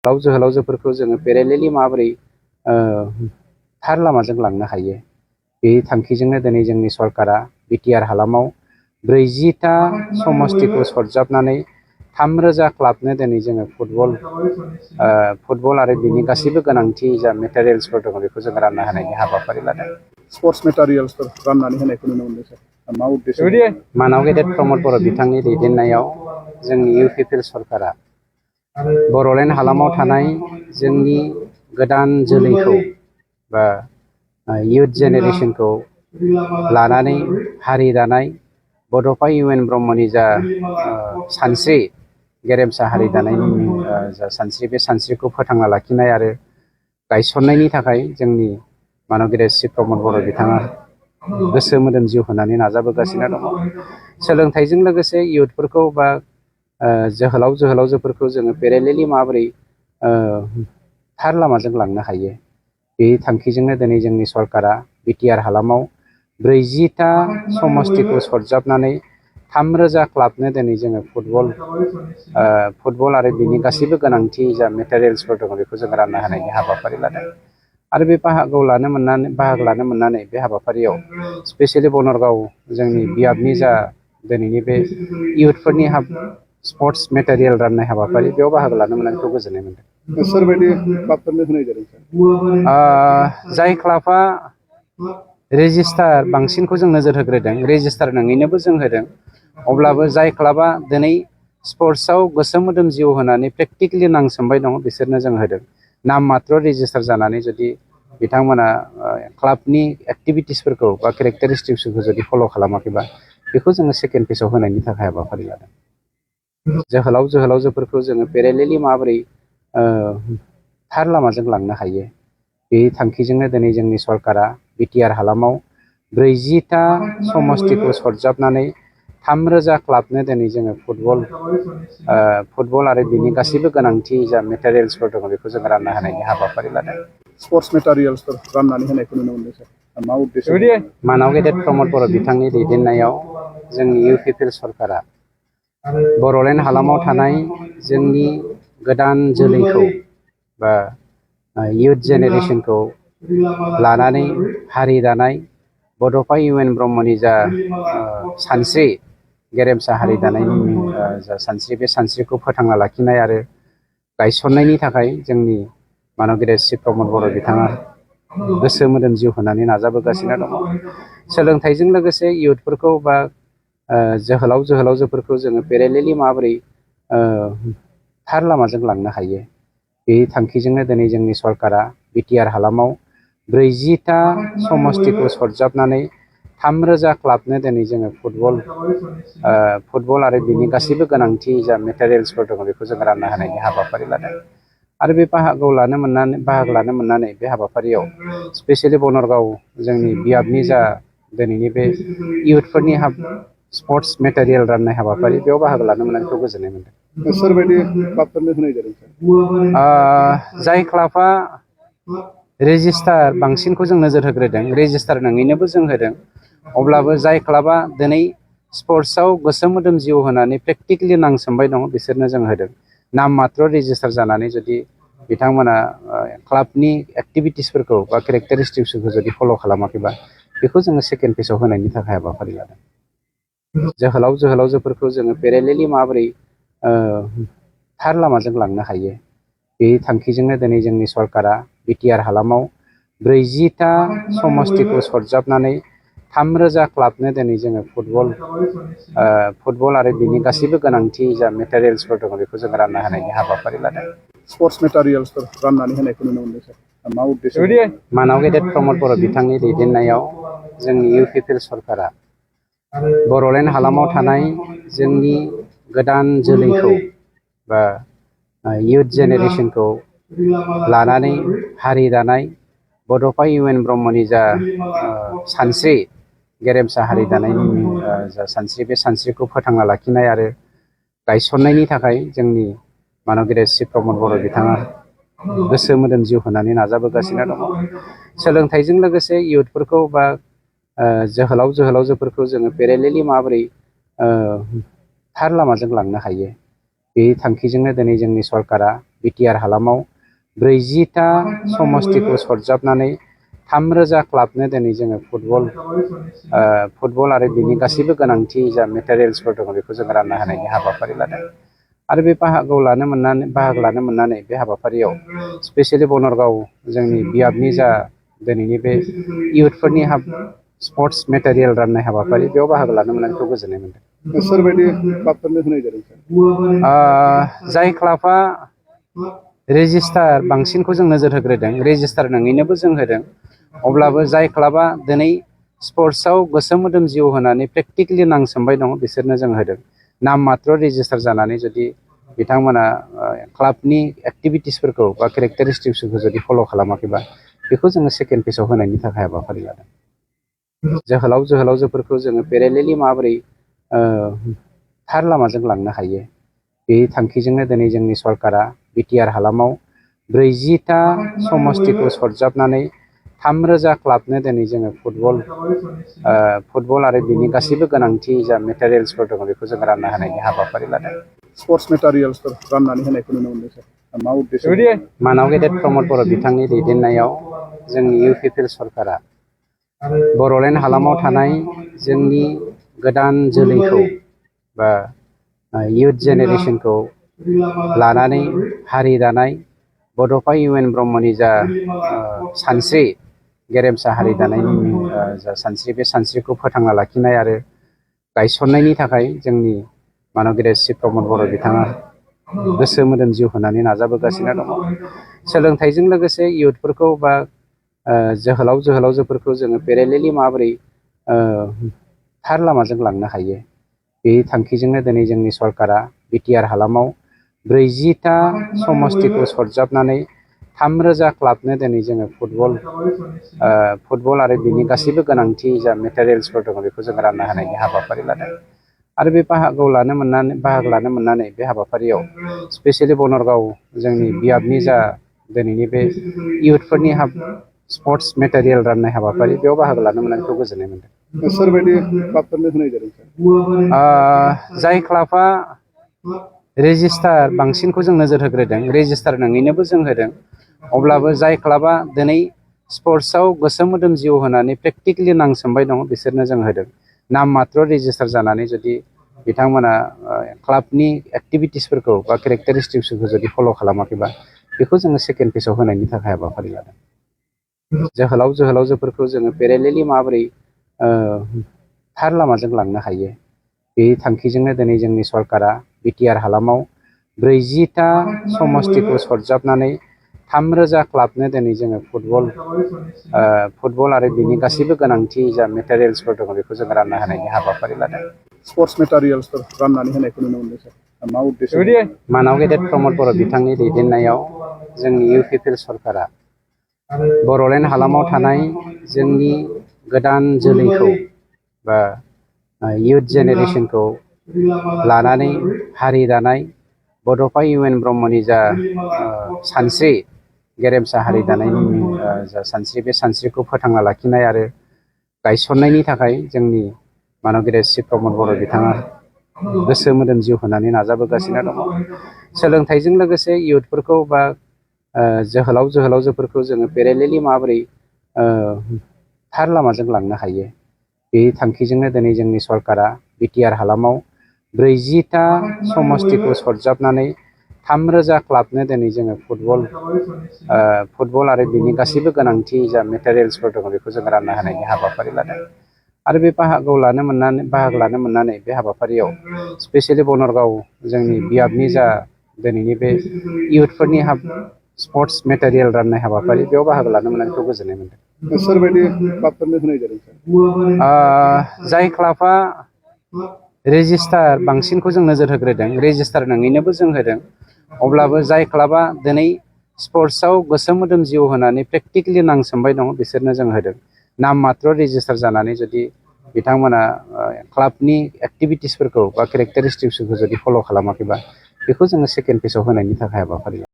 जोहोलावजोफोरखौ जोङो पेरेलेलि माबोरै थार लामाजों लांनो हायो बे थांखिजोंनो दिनै जोंनि सरकारा बिटिआर हालामाव 40टा समस्तिखौ सरजाबनानै 3,000 क्लाबनो दिनै जोङो फुटबल आरो बिनि गासैबो गोनांथि जा मेटेरियेल्सफोर दङ बेखौ जों रानना होनायनि हाबाफारि लादों। स्पर्ट्स मेटेरियेल्सफोर राननानै होनायखौ नुनो मोनदों सार। मा उद्देश्य? मानाव गेदेर प्रमद बर' बिथांनि दैदेननायाव जोंनि इउपिपिएल सरकारा बर'लेण्ड हालामाव थानाय जोंनि गोदान जोलैखौ बा इयुथ जेनेरेसनखौ लानानै हारि दानाय बड'फा इउ.एन. ब्रह्मनि जा सानस्रि गेरेमसा हारि दानायनि जा सानस्रि बे सानस्रिखौ फोथांना लाखिनाय आरो गायसननायनि थाखाय जोंनि मानाव गेदेर श्री प्रमद बर' बिथाङा गोसो मोदोम जिउ होनानै नाजाबोगासिनो दङ। सोलोंथाइजों लोगोसे इयुथफोरखौ बा जोहोलावजोफोरखौ जोङो पेरेलेलि माबोरै थार लामाजों लांनो हायो बे थांखिजोंनो दिनै जोंनि सरकारा बिटिआर हालामाव 40टा समस्तिखौ सरजाबनानै 3,000 क्लाबनो दिनै जोङो फुटबल आरो बिनि गासैबो गोनांथि जा मेटेरियेल्सफोर दङ बेखौ जों रानना होनायनि हाबाफारि लादों। आरो बे बाहागो लानो मोननानै बे हाबाफारियाव स्पेसियेलि बनरगाव जोंनि बियाबनि जा दिनैनि बे इयुथफोरनि स्पर्ट्स मेटेरियेल राननाय हाबाफारि बेयाव बाहागो लानो मोननायखौ गोजोननाय मोनदों। सोरबायदि क्लाबफोरनो होनाय जादों सार? जाय क्लाबा रेजिस्टार बांसिनखौ जों नोजोर होग्रोदों, रेजिस्टार नङैनोबो जों होदों। अब्लाबो जाय क्लाबा दिनै स्पर्ट्सआव गोसो मोदोम जिउ होनानै प्रेक्टिकेलि नांसोमबाय दङ बिसोरनो जों होदों। नाम मात्र रेजिस्टार जानानै जुदि बिथांमोना क्लाबनि एक्टिभिटिसफोरखौ बा केरेक्टारिस्टिक्सफोरखौ जुदि फल' खालामाखैबा बेखौ जोङो सेकेन्ड फेजआव होनायनि थाखाय हाबाफारि लादों। जोहोलावजोफोरखौ जोङो पेरेलेलि माबोरै थार लामाजों लांनो हायो बे थांखिजोंनो दिनै जोंनि सरकारा बिटिआर हालामाव 40टा समस्तिखौ सरजाबनानै 3,000 क्लाबनो दिनै जोङो फुटबल आरो बिनि गासैबो गोनांथि जा मेटेरियेल्सफोर दङ बेखौ जों रानना होनायनि हाबाफारि लादों। स्पर्ट्स मेटेरियेल्सफोर राननानै होनायखौ नुनो मोनदों सार। मा उद्देश्य? मानाव गेदेर प्रमद बर' बिथांनि दैदेननायाव जोंनि इउपिपिएल सरकारा बर'लेण्ड हालामाव थानाय जोंनि गोदान जोलैखौ बा इयुथ जेनेरेसनखौ लानानै हारि दानाय बड'फा इउ.एन. ब्रह्मनि जा सानस्रि गेरेमसा हारि दानायनि जा सानस्रि बे सानस्रिखौ फोथांना लाखिनाय आरो गायसननायनि थाखाय जोंनि मानाव गेदेर श्री प्रमद बर' बिथाङा गोसो मोदोम जिउ होनानै नाजाबोगासिनो दङ। सोलोंथाइजों लोगोसे इयुथफोरखौ बा जोहोलावजोफोरखौ जोङो पेरेलेलि माबोरै थार लामाजों लांनो हायो बे थांखिजोंनो दिनै जोंनि सरकारा बिटिआर हालामाव 40टा समस्तिखौ सरजाबनानै 3,000 क्लाबनो दिनै जोङो फुटबल आरो बिनि गासैबो गोनांथि जा मेटेरियेल्सफोर दङ बेखौ जों रानना होनायनि हाबाफारि लादों। आरो बे बाहागो लानो मोननानै बे हाबाफारियाव स्पेसियेलि बनरगाव जोंनि बियाबनि जा दिनैनि बे इयुथफोरनि स्पर्ट्स मेटेरियेल राननाय हाबाफारि बेयाव बाहागो लानो मोननायखौ गोजोननाय मोनदों। सोरबायदि क्लाबफोरनो होनाय जादों सार? जाय क्लाबा रेजिस्टार बांसिनखौ जों नोजोर होग्रोदों, रेजिस्टार नङैनोबो जों होदों। अब्लाबो जाय क्लाबा दिनै स्पर्ट्सआव गोसो मोदोम जिउ होनानै प्रेक्टिकेलि नांसोमबाय दङ बिसोरनो जों होदों। नाम मात्र रेजिस्टार जानानै जुदि बिथांमोना क्लाबनि एक्टिभिटिसफोरखौ बा केरेक्टारिस्टिक्सफोरखौ जुदि फल' खालामाखैबा बेखौ जोङो सेकेन्ड फेजआव होनायनि थाखाय हाबाफारि लादों। जोहोलावजोफोरखौ जोङो पेरेलेलि माबोरै थार लामाजों लांनो हायो बे थांखिजोंनो दिनै जोंनि सरकारा बिटिआर हालामाव 40टा समस्तिखौ सरजाबनानै 3,000 क्लाबनो दिनै जोङो फुटबल आरो बिनि गासैबो गोनांथि जा मेटेरियेल्सफोर दङ बेखौ जों रानना होनायनि हाबाफारि लादों। स्पर्ट्स मेटेरियेल्सफोर राननानै होनायखौ नुनो मोनदों सार। मा उद्देश्य? मानाव गेदेर प्रमद बर' बिथांनि दैदेननायाव जोंनि इउपिपिएल सरकारा बर'लेण्ड हालामाव थानाय जोंनि गोदान जोलैखौ बा इयुथ जेनेरेसनखौ लानानै हारि दानाय बड'फा इउ.एन. ब्रह्मनि जा सानस्रि गेरेमसा हारि दानायनि जा सानस्रि बे सानस्रिखौ फोथांना लाखिनाय आरो गायसननायनि थाखाय जोंनि मानाव गेदेर श्री प्रमद बर' बिथाङा गोसो मोदोम जिउ होनानै नाजाबोगासिनो दङ। सोलोंथाइजों लोगोसे इयुथफोरखौ बा जोहोलावजोफोरखौ जोङो पेरेलेलि माबोरै थार लामाजों लांनो हायो बे थांखिजोंनो दिनै जोंनि सरकारा बिटिआर हालामाव 40टा समष्टिखौ सरजाबनानै 3,000 क्लाबनो दिनै जोङो फुटबल आरो बिनि गासैबो गोनांथि जा मेटेरियेल्सफोर दङ बेखौ जों रानना होनायनि हाबाफारि लादों। आरो बे बाहागो लानो मोननानै बे हाबाफारियाव स्पेसियेलि बनरगाव जोंनि बियाबनि जा दिनैनि बे इयुथफोरनि स्पर्ट्स मेटेरियेल राननाय हाबाफारि बेयाव बाहागो लानो मोननायखौ गोजोननाय मोनदों। सोरबायदि क्लाबफोरनो होनाय जादों सार? जाय क्लाबा रेजिस्टार बांसिनखौ जों नोजोर होग्रोदों, रेजिस्टार नङैनोबो जों होदों। अब्लाबो जाय क्लाबा दिनै स्पर्ट्सआव गोसो मोदोम जिउ होनानै प्रेक्टिकेलि नांसोमबाय दङ बिसोरनो जों होदों। नाम मात्र रेजिस्टार जानानै जुदि बिथांमोना क्लाबनि एक्टिभिटिसफोरखौ बा केरेक्टारिस्टिक्सफोरखौ जुदि फल' खालामाखैबा बेखौ जोङो सेकेन्ड फेजआव होनायनि थाखाय हाबाफारि लादों। जोहोलावजोफोरखौ जोङो पेरेलेलि माबोरै थार लामाजों लांनो हायो बे थांखिजोंनो दिनै जोंनि सरकारा बिटिआर हालामाव 40टा समष्टिखौ सरजाबनानै 3,000 क्लाबनो दिनै जोङो फुटबल आरो बिनि गासैबो गोनांथि जा मेटेरियेल्सफोर दङ बेखौ जों रानना होनायनि हाबाफारि लादों। स्पर्ट्स मेटेरियेल्सफोर राननानै होनायखौ नुनो मोनदों सार। मा उद्देश्य? मानाव गेदेर प्रमद बर' बिथांनि दैदेननायाव जोंनि इउपिपिएल सरकारा बर'लेण्ड हालामाव थानाय जोंनि गोदान जोलैखौ बा इयुथ जेनेरेसनखौ लानानै हारि दानाय बड'फा इउ.एन. ब्रह्मनि जा सानस्रि गेरेमसा हारि दानायनि जा सानस्रि बे सानस्रिखौ फोथांना लाखिनाय आरो गायसननायनि थाखाय जोंनि मानाव गेदेर श्री प्रमद बर' बिथाङा गोसो मोदोम जिउ होनानै नाजाबोगासिनो दङ। सोलोंथाइजों लोगोसे इयुथफोरखौ बा जोहोलावजोफोरखौ जोङो पेरेलेलि माबोरै थार लामाजों लांनो हायो बे थांखिजोंनो दिनै जोंनि सरकारा बिटिआर हालामाव 40टा समष्टिखौ सरजाबनानै 3,000 क्लाबनो दिनै जोङो फुटबल आरो बिनि गासैबो गोनांथि जा मेटेरियेल्सफोर दङ बेखौ जों रानना होनायनि हाबाफारि लादों। आरो बे बाहागो लानो मोननानै बे हाबाफारियाव स्पेसियेलि बनरगाव जोंनि बियाबनि जा दिनैनि बे इयुथफोरनि स्पर्ट्स मेटेरियेल राननाय हाबाफारि बेयाव बाहागो लानो मोननायखौ गोजोननाय मोनदों। सोरबायदि क्लाबफोरनो होनाय जादों सार? जाय क्लाबा रेजिस्टार बांसिनखौ जों नोजोर होग्रोदों, रेजिस्टार नङैनोबो जों होदों। अब्लाबो जाय क्लाबा दिनै स्पर्ट्सआव गोसो मोदोम जिउ होनानै प्रेक्टिकेलि नांसोमबाय दङ बिसोरनो जों होदों। नाम मात्र रेजिस्टार जानानै जुदि बिथांमोना क्लाबनि एक्टिभिटिसफोरखौ बा केरेक्टारिस्टिक्सफोरखौ जुदि फल' खालामाखैबा बेखौ जोङो सेकेन्ड फेजआव होनायनि थाखाय हाबाफारि लादों। जोहोलावजोफोरखौ जोङो पेरेलेलि माबोरै थार लामाजों लांनो हायो बे थांखिजोंनो दिनै जोंनि सरकारा बिटिआर हालामाव 40टा समष्टिखौ सरजाबनानै 3,000 क्लाबनो दिनै जोङो फुटबल आरो बिनि गासैबो गोनांथि जा मेटेरियेल्सफोर दङ बेखौ जों रानना होनायनि हाबाफारि लादों। स्पर्ट्स मेटेरियेल्सफोर राननानै होनायखौ नुनो मोनदों सार। मा उद्देश्य? मानाव गेदेर प्रमद बर' बिथांनि दैदेननायाव जोंनि इउपिपिएल सरकारा बर'लेण्ड हालामाव थानाय जोंनि गोदान जोलैखौ बा इयुथ जेनेरेसनखौ लानानै हारि दानाय बड'फा इउ.एन. ब्रह्मनि जा सानस्रि गेरेमसा हारि दानायनि जा सानस्रि बे सानस्रिखौ फोथांना लाखिनाय आरो गायसननायनि थाखाय जोंनि मानाव गेदेर श्री प्रमद बर' बिथाङा गोसो मोदोम जिउ होनानै नाजाबोगासिनो दङ। सोलोंथाइजों लोगोसे इयुथफोरखौ बा जोहोलावजोफोरखौ जोङो पेरेलेलि माबोरै थार लामाजों लांनो हायो बे थांखिजोंनो दिनै जोंनि सरकारा बिटिआर हालामाव 40टा समष्टिखौ सरजाबनानै 3,000 क्लाबनो दिनै जोङो फुटबल आरो बिनि गासैबो गोनांथि जा मेटेरियेल्सफोर दङ बेखौ जों रानना होनायनि हाबाफारि लादों। आरो बे बाहागो लानो मोननानै बे हाबाफारियाव स्पेसियेलि बनरगाव जोंनि बियाबनि जा दिनैनि बे इयुथफोरनि स्पर्ट्स मेटेरियेल राननाय हाबाफारि बेयाव बाहागो लानो मोननायखौ गोजोननाय मोनदों। सोरबायदि क्लाबफोरनो होनाय जादों सार? जाय क्लाबा रेजिस्टार बांसिनखौ जों नोजोर होग्रोदों, रेजिस्टार नङैनोबो जों होदों। अब्लाबो जाय क्लाबा दिनै स्पर्ट्सआव गोसो मोदोम जिउ होनानै प्रेक्टिकेलि नांसोमबाय दङ बिसोरनो जों होदों। नाम मात्र रेजिस्टार जानानै जुदि बिथांमोना क्लाबनि एक्टिभिटिसफोरखौ बा केरेक्टारिस्टिक्सफोरखौ जुदि फल' खालामाखैबा बेखौ जोङो सेकेन्ड फेजआव होनायनि थाखाय हाबाफारि लादों।